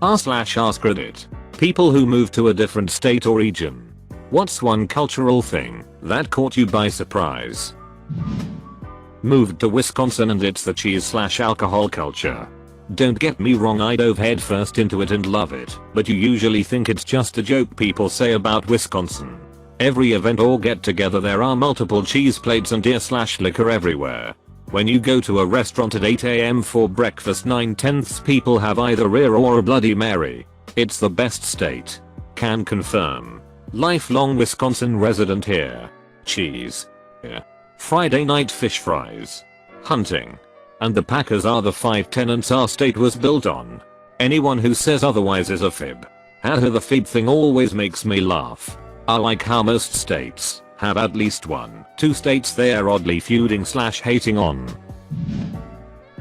r/AskReddit. People who move to a different state or region. What's one cultural thing that caught you by surprise? Moved to Wisconsin and it's the cheese/alcohol culture. Don't get me wrong, I dove headfirst into it and love it, but you usually think it's just a joke people say about Wisconsin. Every event or get together there are multiple cheese plates and beer/liquor everywhere. When you go to a restaurant at 8 AM for breakfast, 9/10 people have either beer or a Bloody Mary. It's the best state. Can confirm. Lifelong Wisconsin resident here. Cheese. Yeah. Friday night fish fries. Hunting. And the Packers are the 5 tenets our state was built on. Anyone who says otherwise is a fib. Haha, the fib thing always makes me laugh. I like how most states have at least 1-2 states they're oddly feuding/hating on.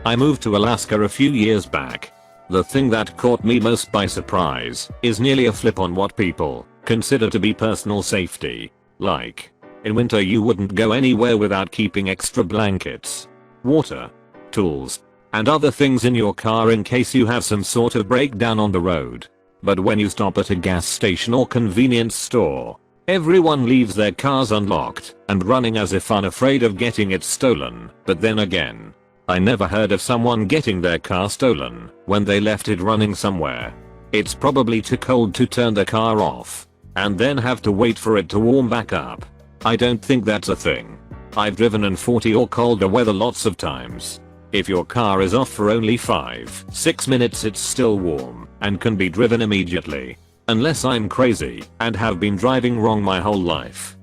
I moved to Alaska a few years back. The thing that caught me most by surprise is nearly a flip on what people consider to be personal safety. Like, in winter you wouldn't go anywhere without keeping extra blankets, water, tools, and other things in your car in case you have some sort of breakdown on the road. But when you stop at a gas station or convenience store, everyone leaves their cars unlocked and running as if unafraid of getting it stolen. But then again, I never heard of someone getting their car stolen when they left it running somewhere. It's probably too cold to turn the car off and then have to wait for it to warm back up. I don't think that's a thing. I've driven in 40 or colder weather lots of times. If your car is off for only 5-6 minutes it's still warm and can be driven immediately. Unless I'm crazy and have been driving wrong my whole life.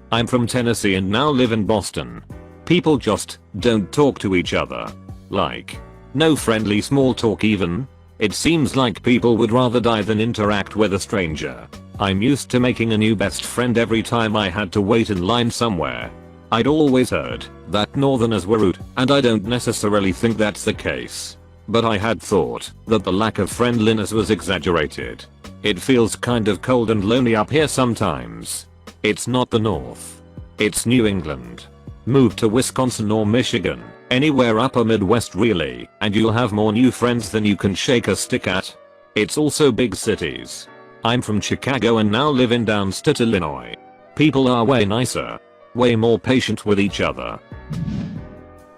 I'm from Tennessee and now live in Boston. People just don't talk to each other. Like, no friendly small talk even. It seems like people would rather die than interact with a stranger. I'm used to making a new best friend every time I had to wait in line somewhere. I'd always heard that northerners were rude, and I don't necessarily think that's the case. But I had thought that the lack of friendliness was exaggerated. It feels kind of cold and lonely up here sometimes. It's not the North. It's New England. Move to Wisconsin or Michigan, anywhere upper Midwest really, and you'll have more new friends than you can shake a stick at. It's also big cities. I'm from Chicago and now live in downstate Illinois. People are way nicer. Way more patient with each other.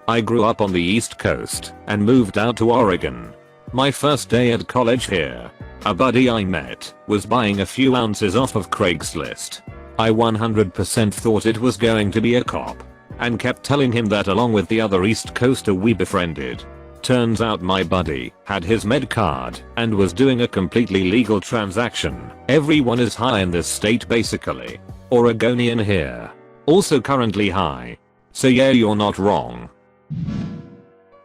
I grew up on the East Coast and moved out to Oregon. My first day at college here, a buddy I met was buying a few ounces off of Craigslist. I 100% thought it was going to be a cop and kept telling him that along with the other East Coaster we befriended. Turns out my buddy had his med card and was doing a completely legal transaction. Everyone is high in this state basically. Oregonian here. Also currently high. So yeah, you're not wrong.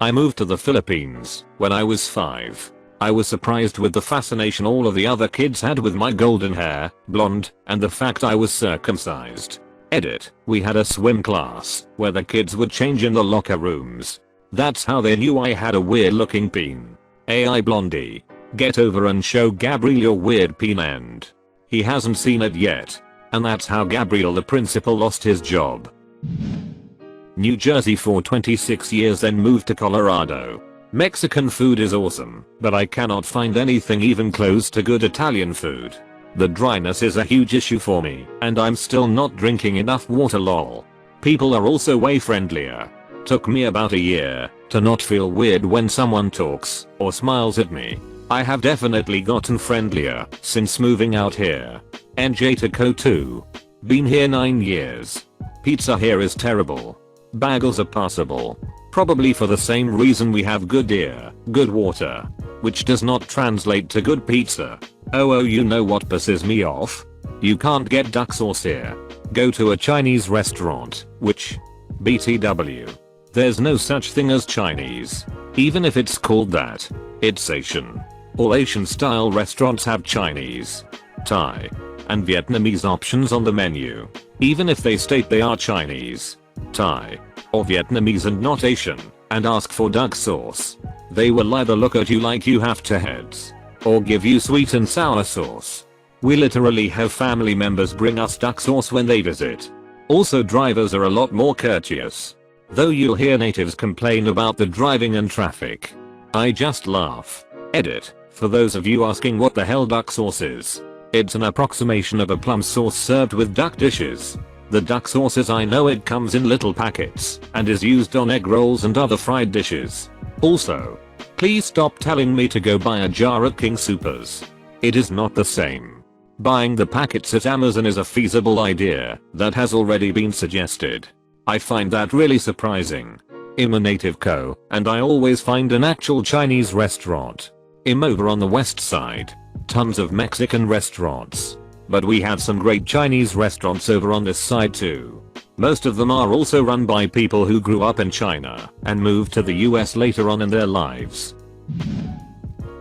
I moved to the Philippines when I was 5. I was surprised with the fascination all of the other kids had with my golden hair, blonde, and the fact I was circumcised. Edit, we had a swim class where the kids would change in the locker rooms. That's how they knew I had a weird looking peen. AI blondie. Get over and show Gabriel your weird peen and he hasn't seen it yet. And that's how Gabriel the principal lost his job. New Jersey for 26 years then moved to Colorado. Mexican food is awesome, but I cannot find anything even close to good Italian food. The dryness is a huge issue for me, and I'm still not drinking enough water lol. People are also way friendlier. Took me about a year to not feel weird when someone talks or smiles at me. I have definitely gotten friendlier since moving out here. NJ to Co 2. Been here 9 years. Pizza here is terrible. Bagels are passable. Probably for the same reason we have good air, good water, which does not translate to good pizza. Oh, you know what pisses me off? You can't get duck sauce here. Go to a Chinese restaurant, which BTW. There's no such thing as Chinese. Even if it's called that, it's Asian. All Asian style restaurants have Chinese, Thai, and Vietnamese options on the menu. Even if they state they are Chinese, Thai, or Vietnamese and not Asian, and ask for duck sauce, they will either look at you like you have two heads, or give you sweet and sour sauce. We literally have family members bring us duck sauce when they visit. Also, drivers are a lot more courteous. Though you'll hear natives complain about the driving and traffic. I just laugh. Edit. For those of you asking what the hell duck sauce is, it's an approximation of a plum sauce served with duck dishes. The duck sauce, as I know it, comes in little packets and is used on egg rolls and other fried dishes. Also, please stop telling me to go buy a jar at King Soopers. It is not the same. Buying the packets at Amazon is a feasible idea that has already been suggested. I find that really surprising. I'm a native co, and I always find an actual Chinese restaurant. I'm over on the west side. Tons of Mexican restaurants. But we have some great Chinese restaurants over on this side too. Most of them are also run by people who grew up in China and moved to the US later on in their lives.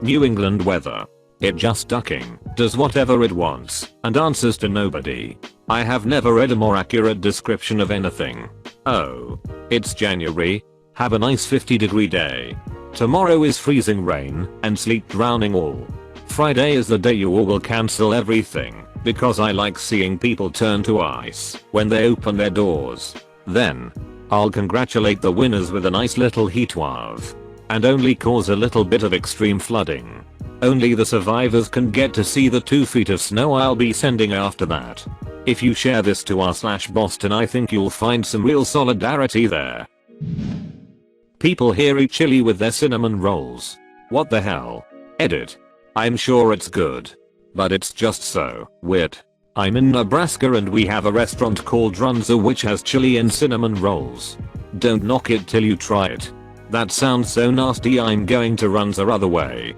New England weather. It just ducking, does whatever it wants, and answers to nobody. I have never read a more accurate description of anything. Oh. It's January. Have a nice 50-degree day. Tomorrow is freezing rain and sleet drowning all. Friday is the day you all will cancel everything, because I like seeing people turn to ice when they open their doors. Then, I'll congratulate the winners with a nice little heatwave. And only cause a little bit of extreme flooding. Only the survivors can get to see the 2 feet of snow I'll be sending after that. If you share this to r/Boston, I think you'll find some real solidarity there. People here eat chili with their cinnamon rolls. What the hell? Edit. I'm sure it's good. But it's just so weird. I'm in Nebraska and we have a restaurant called Runza which has chili and cinnamon rolls. Don't knock it till you try it. That sounds so nasty, I'm going to Runza other way.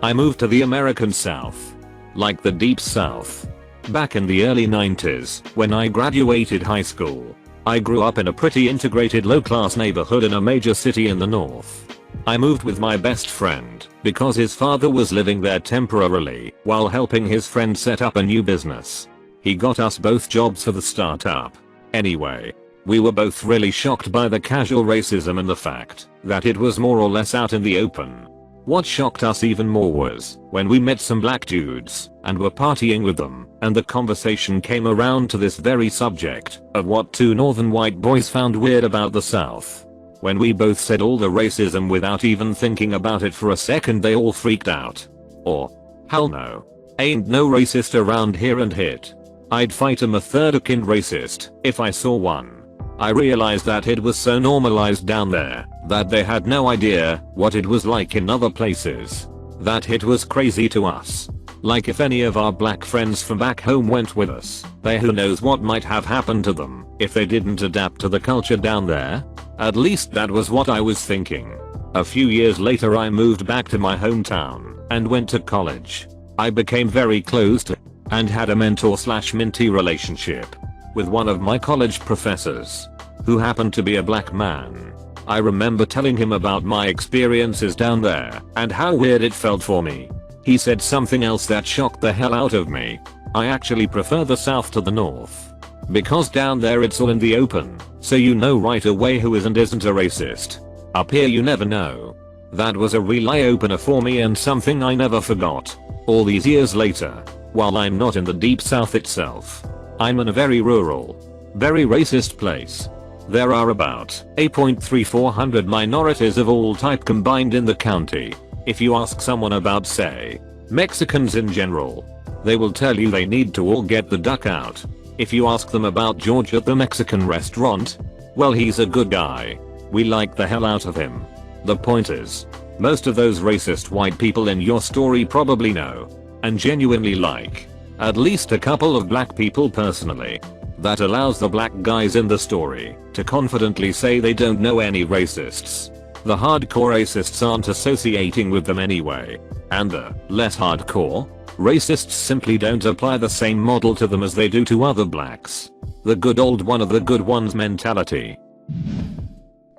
I moved to the American South. Like the Deep South. Back in the early 90s, when I graduated high school. I grew up in a pretty integrated low-class neighborhood in a major city in the north. I moved with my best friend because his father was living there temporarily while helping his friend set up a new business. He got us both jobs for the startup. Anyway, we were both really shocked by the casual racism and the fact that it was more or less out in the open. What shocked us even more was when we met some black dudes and were partying with them, and the conversation came around to this very subject of what 2 northern white boys found weird about the South. When we both said all the racism without even thinking about it for a second, they all freaked out. Or, hell no. Ain't no racist around here and hit. I'd fight a third-of-kin racist if I saw one. I realized that it was so normalized down there that they had no idea what it was like in other places. That it was crazy to us. Like if any of our black friends from back home went with us, who knows what might have happened to them if they didn't adapt to the culture down there? At least that was what I was thinking. A few years later I moved back to my hometown and went to college. I became very close to and had a mentor/mentee relationship with one of my college professors, who happened to be a black man. I remember telling him about my experiences down there and how weird it felt for me. He said something else that shocked the hell out of me. I actually prefer the South to the North. Because down there it's all in the open, so you know right away who is and isn't a racist. Up here you never know. That was a real eye-opener for me and something I never forgot. All these years later, while I'm not in the Deep South itself, I'm in a very rural, very racist place. There are about 8,400 minorities of all type combined in the county. If you ask someone about, say, Mexicans in general, they will tell you they need to all get the duck out. If you ask them about George at the Mexican restaurant, well, he's a good guy. We like the hell out of him. The point is, most of those racist white people in your story probably know and genuinely like at least a couple of black people personally. That allows the black guys in the story to confidently say they don't know any racists. The hardcore racists aren't associating with them anyway, and the less hardcore racists simply don't apply the same model to them as they do to other blacks. The good old one of the good ones mentality.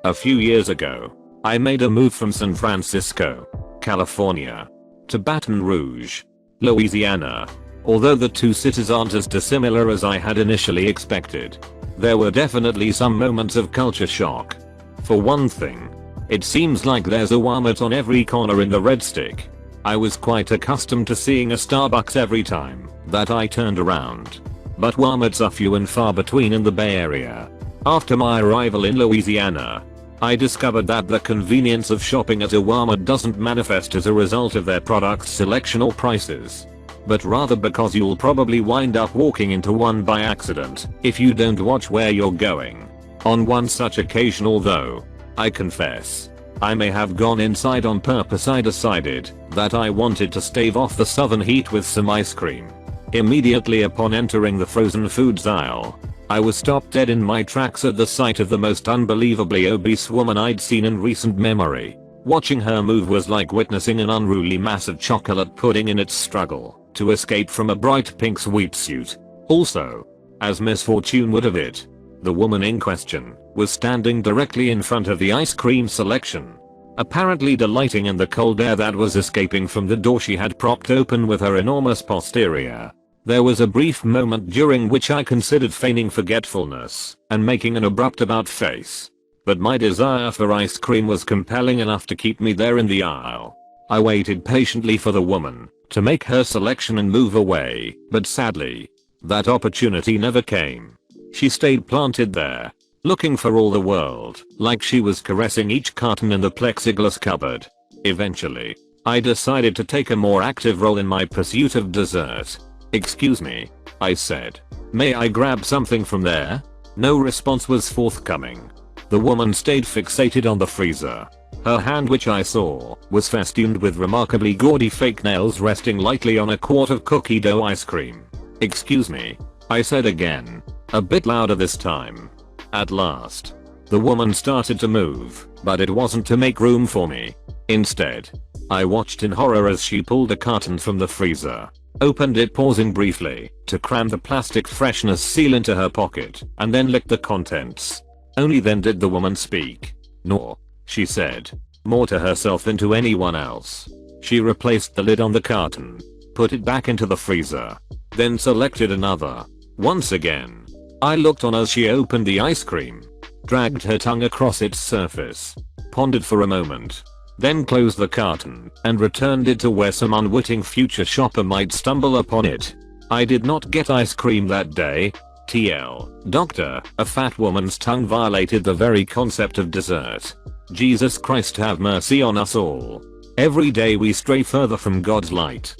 A few years ago, I made a move from San Francisco, California, to Baton Rouge, Louisiana. Although the two cities aren't as dissimilar as I had initially expected, there were definitely some moments of culture shock. For one thing, it seems like there's a Walmart on every corner in the Red Stick. I was quite accustomed to seeing a Starbucks every time that I turned around. But Walmarts are few and far between in the Bay Area. After my arrival in Louisiana, I discovered that the convenience of shopping at a Walmart doesn't manifest as a result of their product selection or prices, but rather because you'll probably wind up walking into one by accident if you don't watch where you're going. On one such occasion, although I confess I may have gone inside on purpose, I decided that I wanted to stave off the southern heat with some ice cream. Immediately upon entering the frozen foods aisle, I was stopped dead in my tracks at the sight of the most unbelievably obese woman I'd seen in recent memory. Watching her move was like witnessing an unruly mass of chocolate pudding in its struggle to escape from a bright pink sweatsuit. Also, as misfortune would have it, the woman in question was standing directly in front of the ice cream selection, apparently delighting in the cold air that was escaping from the door she had propped open with her enormous posterior. There was a brief moment during which I considered feigning forgetfulness and making an abrupt about face, but my desire for ice cream was compelling enough to keep me there in the aisle. I waited patiently for the woman to make her selection and move away, but sadly, that opportunity never came. She stayed planted there, looking for all the world like she was caressing each carton in the plexiglass cupboard. Eventually, I decided to take a more active role in my pursuit of dessert. "Excuse me," I said. "May I grab something from there?" No response was forthcoming. The woman stayed fixated on the freezer. Her hand, which I saw, was festooned with remarkably gaudy fake nails resting lightly on a quart of cookie dough ice cream. "Excuse me," I said again, a bit louder this time. At last, the woman started to move, but it wasn't to make room for me. Instead, I watched in horror as she pulled a carton from the freezer, opened it, pausing briefly to cram the plastic freshness seal into her pocket, and then licked the contents. Only then did the woman speak. "Nor," she said, more to herself than to anyone else. She replaced the lid on the carton, put it back into the freezer, then selected another. Once again, I looked on as she opened the ice cream, dragged her tongue across its surface, pondered for a moment, then closed the carton and returned it to where some unwitting future shopper might stumble upon it. I did not get ice cream that day. TL. Doctor, a fat woman's tongue violated the very concept of dessert. Jesus Christ, have mercy on us all. Every day we stray further from God's light.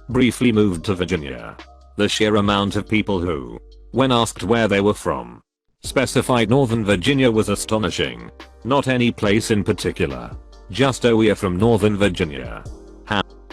Briefly moved to Virginia. The sheer amount of people who, when asked where they were from, specified Northern Virginia was astonishing. Not any place in particular. Just, "Oh, we're from Northern Virginia."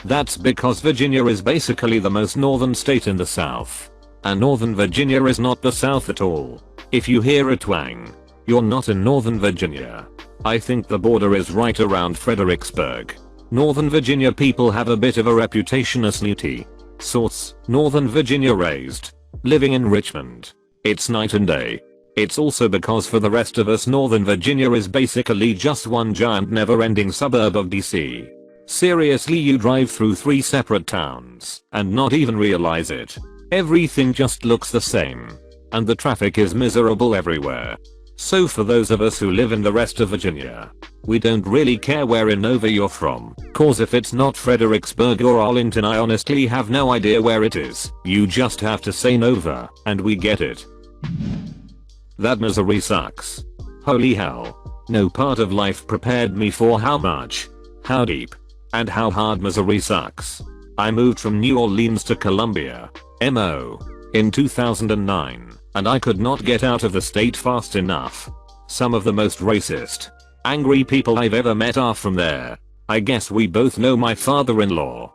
That's because Virginia is basically the most northern state in the South. And Northern Virginia is not the South at all. If you hear a twang, you're not in Northern Virginia. I think the border is right around Fredericksburg. Northern Virginia people have a bit of a reputation as snooty. Source: Northern Virginia raised. Living in Richmond. It's night and day. It's also because for the rest of us, Northern Virginia is basically just one giant never-ending suburb of DC. Seriously, you drive through 3 separate towns and not even realize it. Everything just looks the same. And the traffic is miserable everywhere. So for those of us who live in the rest of Virginia, we don't really care where in Nova you're from, cause if it's not Fredericksburg or Arlington, I honestly have no idea where it is. You just have to say Nova, and we get it. That Missouri sucks. Holy hell. No part of life prepared me for how much, how deep, and how hard Missouri sucks. I moved from New Orleans to Columbia, MO, in 2009, and I could not get out of the state fast enough. Some of the most racist, angry people I've ever met are from there. I guess we both know my father-in-law.